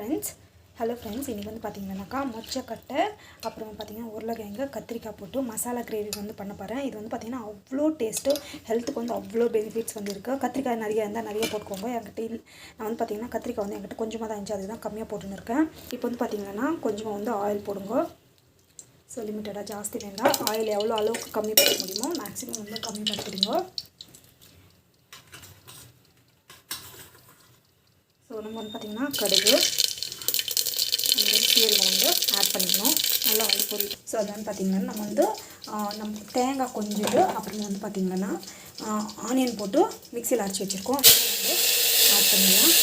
Hello friends, இன்றைக்கி வந்து பார்த்திங்கன்னாக்கா மொச்சக்கட்டை அப்புறம் பார்த்திங்கன்னா உருளைக்கிழங்கு கத்திரிக்காய் போட்டு மசாலா கிரேவி வந்து பண்ண போகிறேன். இது வந்து பார்த்திங்கன்னா அவ்வளோ டேஸ்ட்டு, ஹெல்த்துக்கு வந்து அவ்வளோ பெனிஃபிட்ஸ் வந்து இருக்குது. கத்திரிக்காய் நிறைய இருந்தால் நிறைய போட்டுக்கோங்க. என்கிட்ட நான் வந்து பார்த்திங்கன்னா கத்திரிக்காய் வந்து என்கிட்ட கொஞ்சமாக தான் இருந்துச்சு, அதுதான் கம்மியாக போட்டுன்னு இருக்கேன். இப்போ வந்து பார்த்திங்கன்னா கொஞ்சமாக வந்து ஆயில் போடுங்க. ஸோ லிமிட்டடாக ஜாஸ்தி வேண்டாம். ஆயில் எவ்வளோ அளவுக்கு கம்மி பண்ண முடியுமோ மேக்ஸிமம் வந்து கம்மி பண்ணிவிடுங்க. ஸோ நம்ம வந்து பார்த்திங்கன்னா கடுகு சீரகம் வந்து ஆட் பண்ணிக்கணும். நல்லா வந்து பொரி. ஸோ அது வந்து பார்த்திங்கன்னா நம்ம தேங்காய் கொஞ்சம் அப்புறம் வந்து பார்த்திங்கன்னா ஆனியன் போட்டு மிக்சியில் அரைச்சி வச்சுருக்கோம், வந்து ஆட் பண்ணிடலாம்.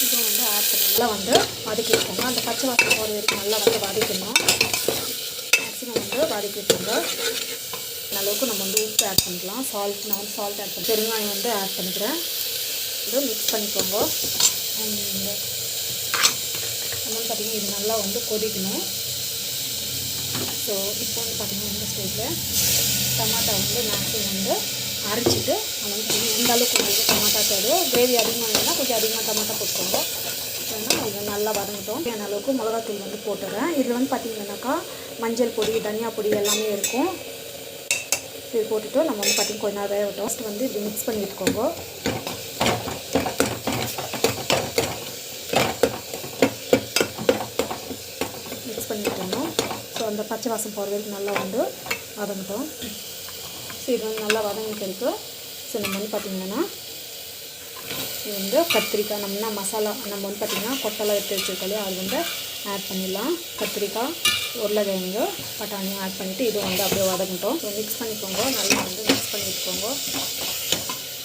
இது வந்து ஆட் பண்ணி நல்லா வந்து வதக்கிக்கோங்க. அந்த பச்சை வாசனை போகிற வரைக்கும் நல்லா வந்து வதக்கணும். மேக்ஸிமம் வந்து வதக்கிட்டுங்க. அளவுக்கு நம்ம வந்து உப்பு ஆட் பண்ணிக்கலாம். நான் வந்து சால்ட் ஆட் பண்ணி பெருங்காயம் வந்து ஆட் பண்ணிக்கிறேன். இது மிக்ஸ் பண்ணிக்கோங்க. நம்ம பார்த்திங்கன்னா இது நல்லா வந்து கொதிக்கணும். ஸோ இப்போ வந்து பார்த்திங்கன்னா இந்த ஸ்டேஜில் டமாட்டா வந்து மேக்ஸிமம் வந்து அரைச்சிட்டு நம்ம வந்து எந்த அளவுக்கு உங்களுக்கு டமாட்டா தேவையோ, கிரேவி அதிகமாக வேணும்னா கொஞ்சம் அதிகமாக டமாட்டா போட்டுக்கோங்க. ஏன்னா இது நல்லா வதங்கட்டும். தேவையான அளவுக்கு மிளகாத்தூள் வந்து போட்டுறேன். இதில் வந்து பார்த்திங்கன்னாக்கா மஞ்சள் பொடி, தனியா பொடி எல்லாமே இருக்கும். இது போட்டுட்டு நம்ம வந்து பார்த்திங்கன்னா கொஞ்சம் நேரம் வேகட்டும். ஃபஸ்ட்டு வந்து இப்படி மிக்ஸ் பண்ணி விட்டுக்கோங்க. மிக்ஸ் பண்ணிவிட்டோம். ஸோ அந்த பச்சை வாசம் போகிற வரைக்கும் நல்லா வந்து வதங்கட்டும். ஸோ இது வந்து நல்லா வதங்கிட்டு இருக்குது. ஸோ நம்ம வந்து பார்த்திங்கன்னா இது வந்து கத்திரிக்காய் நம்ம மசாலா நம்ம வந்து பார்த்திங்கன்னா கொட்டெல்லாம் எடுத்து வச்சுருக்கோம், அது வந்து ஆட் பண்ணிடலாம். கத்திரிக்காய், உருளைக்கிழங்கு, பட்டாணியும் ஆட் பண்ணிவிட்டு இது வந்து அப்படியே வதங்கட்டும். ஸோ மிக்ஸ் பண்ணிக்கோங்க. நல்லா வந்து மிக்ஸ் பண்ணி வச்சுக்கோங்க.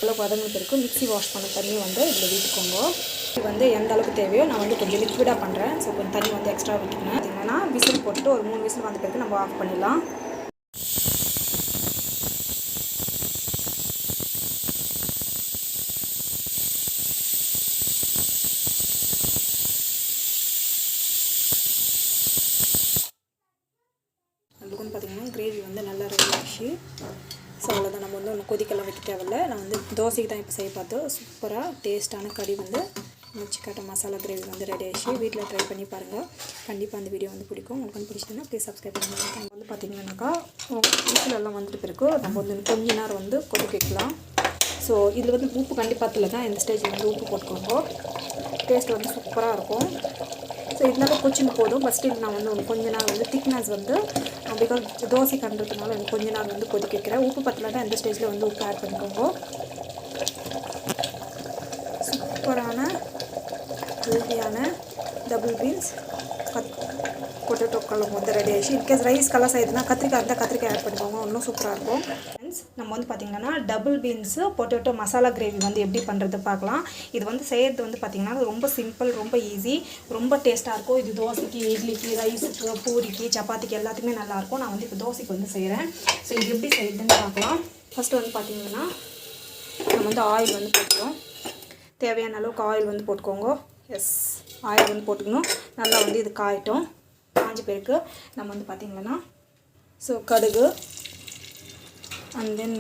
அளவுக்கு வதங்கிட்டு இருக்குது. மிக்ஸி வாஷ் பண்ண தண்ணி வந்து இதில் விட்டுக்கோங்க. இது வந்து எந்த அளவுக்கு தேவையோ நான் வந்து கொஞ்சம் லிக்விடாக பண்ணுறேன். ஸோ கொஞ்சம் தண்ணி வந்து எக்ஸ்ட்ரா விட்டுக்கணும். பார்த்திங்கன்னா விசில் போட்டுட்டு ஒரு 3 விசில் வந்த பிறகு நம்ம ஆஃப் பண்ணிடலாம். அதுக்குன்னு பார்த்திங்கன்னா கிரேவி வந்து நல்லா ரெடி ஆச்சு. ஸோ அவ்வளோதான். நம்ம வந்து ஒன்று கொதிக்கெல்லாம் வைக்க தேவையில்லை. நான் வந்து தோசைக்கு தான் இப்போ செய்ய பார்த்தோம். சூப்பராக டேஸ்ட்டான கறி வந்து மொச்சக்கட்டை மசாலா கிரேவி வந்து ரெடி ஆகிடுச்சு. வீட்டில் ட்ரை பண்ணி பாருங்கள். கண்டிப்பாக அந்த வீடியோ வந்து பிடிக்கும். உங்களுக்கு பிடிச்சதுன்னா ப்ளீஸ் சப்ஸ்கிரைப் பண்ணுங்கள். நம்ம வந்து பார்த்திங்கன்னாக்கா வீட்டிலெல்லாம் வந்துட்டு பிறகு நம்ம வந்து கொஞ்ச நேரம் வந்து கொதிக்க வைக்கலாம். ஸோ இதில் வந்து உப்பு கண்டிப்பாக தான் இந்த ஸ்டேஜில் வந்து உப்பு போட்டுக்கோங்க. டேஸ்ட் வந்து சூப்பராக இருக்கும். ஸோ இதனால கொச்சின்னு போதும். ஃபஸ்ட்டு நான் வந்து கொஞ்ச நேரம் வந்து திக்னஸ் வந்து பிகாஸ் தோசை பண்ணுறதுனால எனக்கு கொஞ்ச நேரம் வந்து கொதிக்க வைக்கிறேன். உப்பு பத்தலைன்னா இந்த ஸ்டேஜில் வந்து உப்பு ஆட் பண்ணிக்கோங்க. சூப்பரான ஹெல்த்தியான டபுள் பீன்ஸ் பொட்டேட்டோ குழம்பு வந்து ரெடி ஆகிடுச்சு. இன்கேஸ் ரைஸ் கலர் செய்யுதுன்னா கத்திரிக்காய் இருந்தால் கத்திரிக்காய் ஆட் பண்ணிக்கோங்க, இன்னும் சூப்பராக இருக்கும். ஃப்ரெண்ட்ஸ், நம்ம வந்து பார்த்திங்கன்னா double beans potato masala gravy வந்து எப்படி பண்ணுறது பார்க்கலாம். இது வந்து செய்கிறது வந்து பார்த்திங்கன்னா ரொம்ப சிம்பிள், ரொம்ப ஈஸி, ரொம்ப டேஸ்ட்டாக இருக்கும். இது தோசைக்கு, இட்லிக்கு, ரைஸுக்கு, பூரிக்கு, சப்பாத்திக்கு எல்லாத்துக்குமே நல்லாயிருக்கும். நான் வந்து இப்போ தோசைக்கு வந்து செய்கிறேன். ஸோ இது எப்படி செய்யுதுன்னு பார்க்கலாம். ஃபஸ்ட்டு வந்து பார்த்திங்கன்னா நம்ம வந்து ஆயில் வந்து போட்டுக்கிறோம். தேவையான அளவுக்கு ஆயில் வந்து போட்டுக்கோங்க. எஸ், ஆயில் வந்து போட்டுக்கணும். நல்லா வந்து இது காயட்டும். காஞ்சி பேருக்கு நம்ம வந்து பார்த்திங்கன்னா ஸோ கடுகு அண்ட் தென்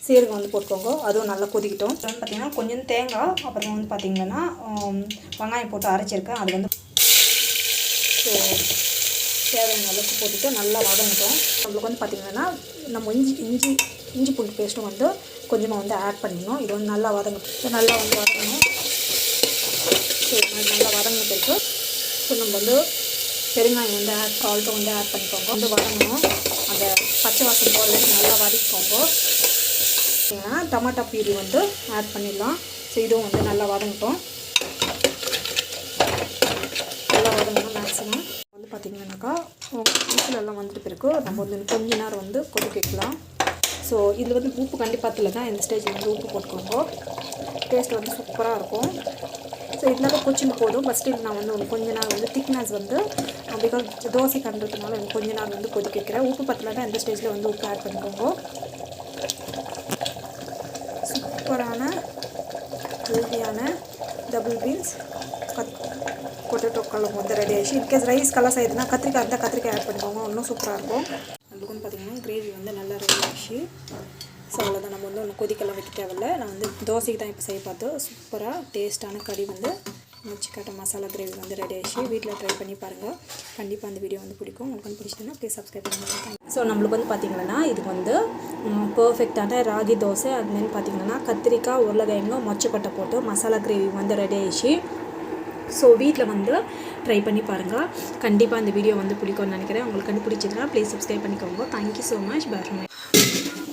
சீரகம் வந்து போட்டுக்கோங்க. அதுவும் நல்லா கொதிக்கிட்டோம். வந்து பார்த்திங்கன்னா கொஞ்சம் தேங்காய், அப்புறம் வந்து பார்த்திங்கன்னா வெங்காயம் போட்டு அரைச்சிருக்கேன். அது வந்து ஸோ தேவையான அளவுக்கு போட்டுட்டு நல்லா வதங்கட்டும். நம்மளுக்கு வந்து பார்த்திங்கன்னா நம்ம இஞ்சி பூண்டு பேஸ்ட்டும் வந்து கொஞ்சமாக வந்து ஆட் பண்ணிடணும். இது வந்து நல்லா வதங்கட்டும். நல்லா வந்து வதங்கணும். ஸோ நல்லா வதங்கின பிறகு ஸோ நம்ம வந்து பெருங்காயம் வந்து சால்ட்டும் வந்து ஆட் பண்ணிக்கோங்க. வந்து வதங்கணும். அந்த பச்சை வாசம் போகிற வரைக்கும் நல்லா வதக்கிக்கோங்க. ஏன்னா டமாட்டா பியூரி வந்து ஆட் பண்ணிடலாம். ஸோ இதுவும் வந்து நல்லா வதங்கட்டும். நல்லா வதங்கணும். மேக்ஸிமம் வந்து பார்த்திங்கன்னாக்கா வீட்டிலெல்லாம் வந்துட்டு பிறகு நம்ம வந்து கொஞ்ச நேரம் வந்து கொதிக்க வைக்கலாம். ஸோ இதில் வந்து உப்பு கண்டிப்பாக தான் இந்த ஸ்டேஜில் வந்து உப்பு போட்டுக்கோங்க. டேஸ்ட் வந்து சூப்பராக இருக்கும். ஸோ இதனால கொச்சின்னு போதும். ஃபஸ்ட்டு நான் வந்து கொஞ்ச நேரம் வந்து திக்னஸ் வந்து பிகாஸ் தோசை பண்ணுறதுனால எனக்கு கொஞ்ச நேரம் வந்து கொதிக்க வைக்கிறேன். உப்பு பத்தலைன்னா இந்த ஸ்டேஜில் வந்து உப்பு ஆட் பண்ணிக்கோங்க. சூப்பரான ஹெல்த்தியான டபுள் பீன்ஸ் பொட்டேட்டோ குழம்பு வந்து ரெடி ஆகிடுச்சு. இன்கேஸ் ரைஸ் கலர் செய்யுதுன்னா கத்திரிக்காய் இருந்தால் கத்திரிக்காய் ஆட் பண்ணிக்கோங்க, இன்னும் சூப்பராக இருக்கும். அதுக்குன்னு பார்த்திங்கன்னா கிரேவி வந்து நல்லா ரெடி ஆகிடுச்சு. ஸோ அவ்வளோதான். நம்ம வந்து கொதிக்கெல்லாம் வைக்க தேவையில்ல. நான் வந்து தோசைக்கு தான் இப்போ செய்ய பார்த்தோம். சூப்பராக டேஸ்ட்டான கறி வந்து முச்சிக்கட்டை மசாலா கிரேவி வந்து ரெடி ஆகிடுச்சு. வீட்டில் ட்ரை பண்ணி பாருங்கள். கண்டிப்பாக அந்த வீடியோ வந்து பிடிக்கும். உங்களுக்கு பிடிச்சதுன்னா ப்ளீஸ் சப்ஸ்கிரைப் பண்ணுங்கள். ஸோ நம்மளுக்கு வந்து பார்த்திங்கன்னா இது வந்து பர்ஃபெக்டான ராகி தோசை. அதுமாரி பார்த்திங்கன்னா கத்திரிக்காய் உருளைக்கிழங்கு மொச்சக்கொட்டை போட்டு மசாலா கிரேவி வந்து ரெடி ஆகிடுச்சு. ஸோ வீட்டில் வந்து ட்ரை பண்ணி பாருங்கள். கண்டிப்பாக அந்த வீடியோ வந்து பிடிக்கும்னு நினைக்கிறேன். உங்களுக்கு கண்டுபிடிச்சிதுன்னா ப்ளீஸ் சப்ஸ்கிரைப் பண்ணிக்கோங்க. Thank you so much. பாய்.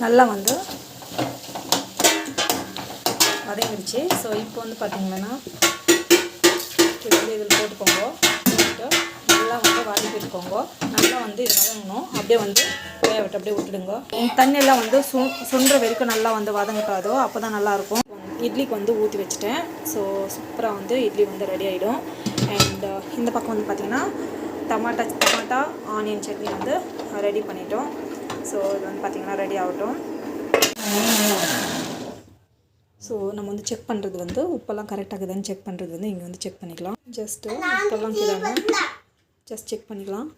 நல்லா வந்து வதங்கிடுச்சு. ஸோ இப்போ வந்து பார்த்திங்கன்னா இது வந்து இதில் போட்டுக்கோங்க. போட்டு நல்லா வந்து வதக்கிட்டுக்கோங்க. நல்லா வந்து இது வதங்கணும். அப்படியே வந்து வேக விட்டு அப்படியே விட்டுடுங்க. தண்ணியெல்லாம் வந்து சுண்டுற வரைக்கும் நல்லா வந்து வதங்கிட்டாதோ அப்போ தான் நல்லாயிருக்கும். இட்லிக்கு வந்து ஊற்றி வச்சுட்டேன். ஸோ சூப்பராக வந்து இட்லி வந்து ரெடி ஆகிடும். அண்ட் இந்த பக்கம் வந்து பார்த்திங்கன்னா டமாட்டா ஆனியன் சட்னி வந்து ரெடி பண்ணிட்டோம். ஸோ இது வந்து பார்த்திங்கன்னா ரெடி ஆகட்டும். ஸோ நம்ம வந்து செக் பண்ணுறது வந்து உப்பெல்லாம் கரெக்டாக இருக்குதுன்னு செக் பண்ணுறது வந்து இங்கே வந்து செக் பண்ணிக்கலாம். ஜஸ்ட்டு உப்பெல்லாம் கீழே ஜஸ்ட் செக் பண்ணிக்கலாம்.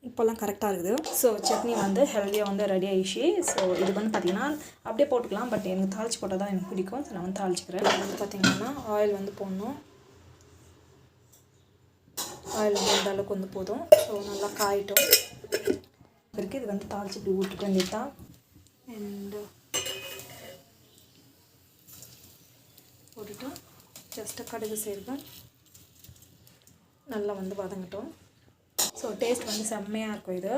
உப்பெல்லாம் கரெக்டாக இருக்குது. ஸோ சட்னி வந்து ஹெல்த்தியாக வந்து ரெடி ஆகிடுச்சு. ஸோ இது வந்து பார்த்திங்கன்னா அப்படியே போட்டுக்கலாம். பட் எனக்கு தாளிச்சு போட்டால் தான் எனக்கு பிடிக்கும். ஸோ நான் வந்து தாளிச்சிக்கிறேன். இது வந்து பார்த்திங்கன்னா ஆயில் வந்து போடணும். ஆயில் வந்து அந்த அளவுக்கு வந்து போதும். ஸோ நல்லா காயிட்டும் இருக்குது. இது வந்து தாளிச்சு இப்படி விட்டுட்டு வேண்டியது தான். அண்டு போட்டுட்டு ஜஸ்ட்டு கடுகு சேர்த்து நல்லா வந்து வதங்கட்டும். ஸோ டேஸ்ட் வந்து செம்மையாக இருக்கும் இது.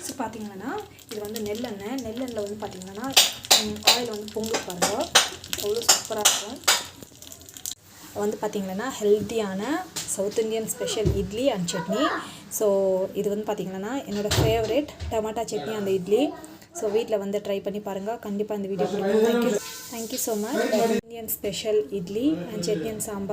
ஸோ பார்த்திங்கன்னா இது வந்து நெல்லெண்ணில் வந்து பார்த்திங்கன்னா ஆயில் வந்து பொங்கி பாருங்க, அவ்வளோ சூப்பராக இருக்கும். வந்து பார்த்திங்கன்னா ஹெல்த்தியான south Indian special idli and chutney. So இது வந்து பார்த்திங்கன்னா என்னோடய ஃபேவரட் டமாட்டா சட்னி அந்த இட்லி. ஸோ வீட்டில் வந்து ட்ரை பண்ணி பாருங்கள். கண்டிப்பாக இந்த வீடியோ பிடிக்கும். Thank you so much. Indian special idli and chutney and sambar.